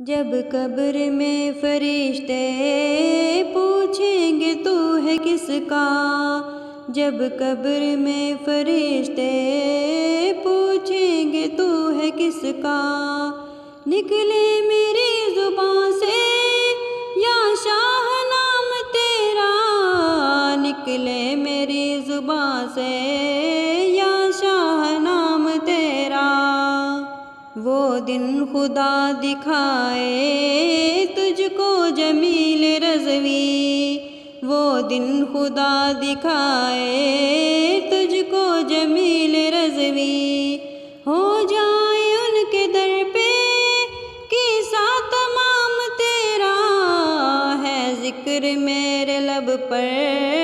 جب قبر میں فرشتے پوچھیں گے تو ہے کس کا، جب قبر میں فرشتے پوچھیں گے تو ہے کس کا، نکلے میری زبان سے یا شاہ نام تیرا، نکلے میری زبان سے یا شاہ نام تیرا، وہ دن خدا دکھائے تجھ کو جمیل رضوی، وہ دن خدا دکھائے تجھ کو جمیل رضوی، ہو جائے ان کے در پہ قصہ تمام تیرا، ہے ذکر میرے لب پر